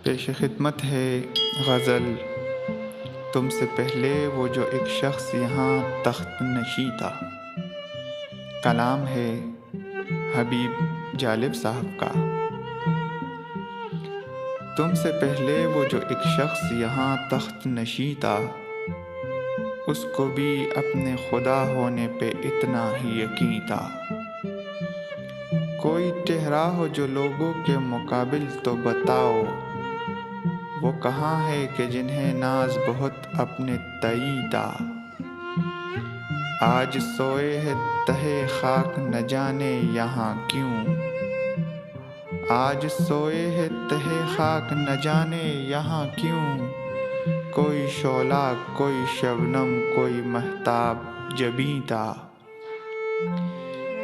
پیش خدمت ہے غزل تم سے پہلے وہ جو ایک شخص یہاں تخت نشیں تھا۔ کلام ہے حبیب جالب صاحب کا۔ تم سے پہلے وہ جو ایک شخص یہاں تخت نشیں تھا، اس کو بھی اپنے خدا ہونے پہ اتنا ہی یقین تھا۔ کوئی چہرہ ہو جو لوگوں کے مقابل تو بتاؤ، وہ کہاں ہے کہ جنہیں ناز بہت اپنے تئیں تھا۔ آج سوئے ہے تہہ خاک نہ جانے یہاں کیوں، آج سوئے ہے تہہ خاک نہ جانے یہاں کیوں۔ کوئی شعلہ کوئی شبنم کوئی مہتاب جبیں تھا،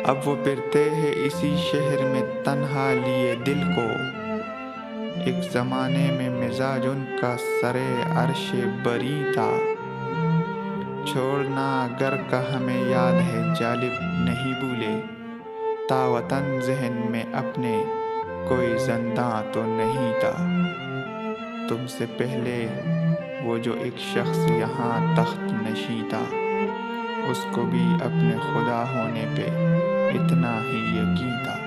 اب وہ پھرتے ہیں اسی شہر میں تنہا لیے دل کو۔ ایک زمانے میں مزاج ان کا سرے عرش بری تھا۔ چھوڑنا گھر کا ہمیں یاد ہے جالب نہیں بھولے، تا وطن ذہن میں اپنے کوئی زنداں تو نہیں تھا۔ تم سے پہلے وہ جو ایک شخص یہاں تخت نشیں تھا، اس کو بھی اپنے خدا ہونے پہ اتنا ہی یقین تھا۔